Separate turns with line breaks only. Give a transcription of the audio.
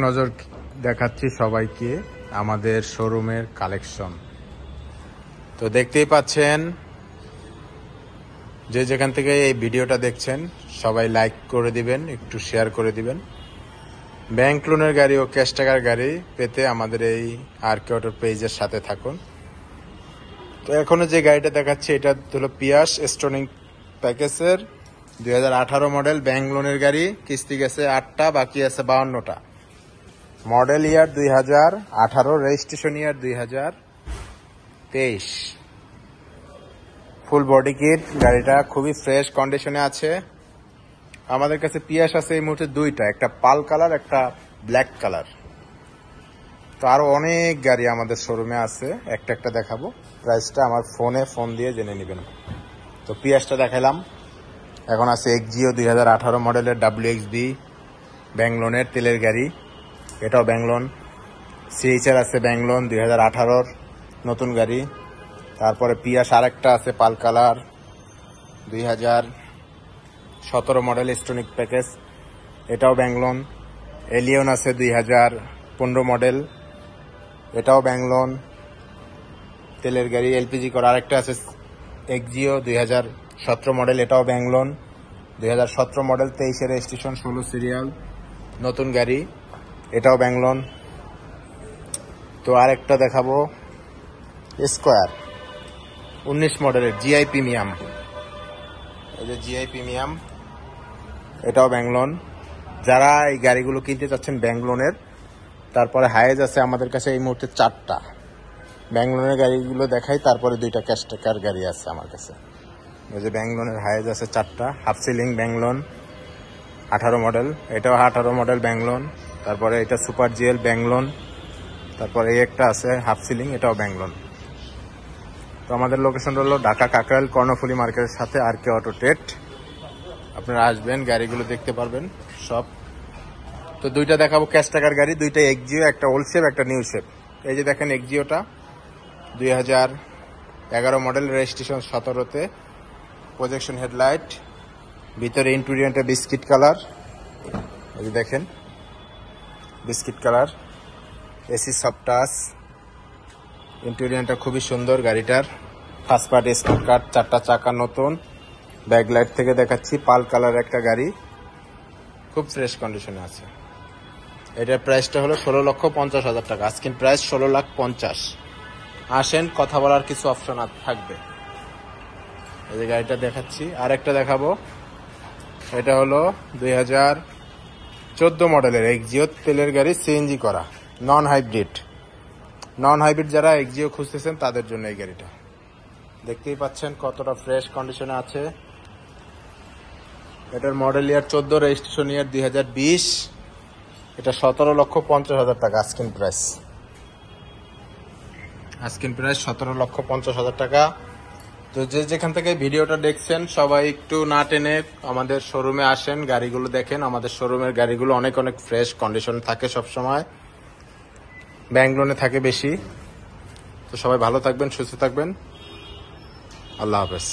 নজর দেখাচ্ছি সবাইকে আমাদের শোরুমের কালেকশন। তো দেখতেই পাচ্ছেন, যে যেখান থেকে এই ভিডিওটা দেখছেন সবাই লাইক করে দিবেন, একটু শেয়ার করে দিবেন। ব্যাংক লোনের গাড়ি ও ক্যাশ টাকার গাড়ি পেতে আমাদের এই আরকে অটো পেজের সাথে থাকুন। তো এখনো যে গাড়িটা দেখাচ্ছি এটা হলো পিয়াস স্টোনিং প্যাকেজের 2018 মডেল ব্যাংক লোনের গাড়ি। কিস্তি গেছে 8টা, বাকি আছে 52টা। Model year 2018, registration year 2023। Full body kit, গাড়িটা খুবই ফ্রেশ কন্ডিশনে আছে। আমাদের কাছে পিয়াস আছে এই মুহূর্তে দুইটা, একটা পাল কালার, একটা ব্ল্যাক কালার। তো আরো অনেক গাড়ি আমাদের শোরুমে আছে, একটা একটা দেখাবো। প্রাইসটা আমার ফোন দিয়ে জেনে নেবেন। তো পিয়াসটা দেখালাম। এখন আছে এক্সজিও 2018 মডেলের WXB ব্যাংক লোনের তেলের গাড়ি, এটাও ব্যাংক লোন। সিএইচআর আছে ব্যাংক লোন 2018 নতুন গাড়ি। তারপরে পিয়াস আরেকটা আছে পাল কালার 2017 মডেল স্টোনিক প্যাকেজ, এটাও ব্যাংক লোন। এলিয়ন আছে 2015 মডেল, এটাও ব্যাংক লোন তেলের গাড়ি, এলপিজি করা। আরেকটা আছে এক্সজিও 2017 মডেল, এটাও bank loan. 2017 model 23 registration, 16 serial নতুন গাড়ি, এটাও ব্যাংক লোন। তো আরেকটা দেখাবো স্কোয়ার 19 মডেলের জিআই প্রিমিয়াম, এই যে জিআই প্রিমিয়াম, এটাও ব্যাংক লোন। যারা এই গাড়িগুলো কিনতে চাচ্ছেন ব্যাংক লোনের, তারপরে হায়েজ আছে আমাদের কাছে এই মুহূর্তে 4টা ব্যাংক লোনের গাড়িগুলো দেখাই, তারপরে 2টা ক্যাশ টাকার গাড়ি আছে আমার কাছে। এই যে ব্যাংক লোনের হায়েজ আছে 4টা। Half ceiling bank loan 18 model, এটাও 18 মডেল ব্যাংক লোন। তারপরে এটা সুপার জিএল ব্যাংক লোন। তারপরে এই একটা আছে হাফ সিলিং, এটাও ব্যাংক লোন। তো আমাদের লোকেশন হলো ঢাকা কাকরাইল কর্ণফুলী মার্কেটের সাথে আরকে অটো ট্রেড। আপনারা আসবেন, গাড়িগুলো দেখতে পারবেন সব। তো দুইটা দেখাবো ক্যাশ টাকার গাড়ি, দুইটা এক্সজিও, একটা ওল্ড শেপ, একটা নিউ শেপ। এই যে দেখেন এক্সজিওটা 2011 মডেল, রেজিস্ট্রেশন 17তে, প্রজেকশন হেডলাইট, ভিতরে ইন্টেরিয়রটা বিস্কিট কালার, এই যে দেখেন biscuit colour, AC soft touch, ইন্টেরিয়রটা খুবই সুন্দর গাড়িটার। ফার্স্ট পার্টি স্মার্ট কার্ড, 4টা চাকা নতুন। ব্যাকলাইট থেকে দেখাচ্ছি, পাল কালার একটা গাড়ি, খুব ফ্রেশ কন্ডিশনে আছে। এটার প্রাইসটা হলো 16,50,000 টাকা। আজকের প্রাইস 16,50,000। আসেন, কথা বলার কিছু অপশন থাকবে। এই যে গাড়িটা দেখাচ্ছি, আর একটা দেখাবো। এটা হলো 2014 মডেলের এক্সজিও তেলের গাড়ি, সিএনজি করা, নন হাইব্রিড যারা এক্সজিও খুঁজতেছেন তাদের জন্য এই গাড়িটা। দেখতেই পাচ্ছেন কতটা ফ্রেশ কন্ডিশনে আছে। এটার মডেল ইয়ার 14, রেজিস্ট্রেশন ইয়ার 2020। এটা 17,50,000 টাকা আস্কিং প্রাইস। 17,50,000 টাকা। তো যে যেখান থেকে ভিডিওটা দেখছেন সবাই একটু না টেনে আমাদের শোরুমে আসেন, গাড়িগুলো দেখেন। আমাদের শোরুমের গাড়িগুলো অনেক ফ্রেশ কন্ডিশন থাকে সবসময়, ব্যাংক লোনে থাকে বেশি। তো সবাই ভালো থাকবেন, সুস্থ থাকবেন। আল্লাহ হাফেজ।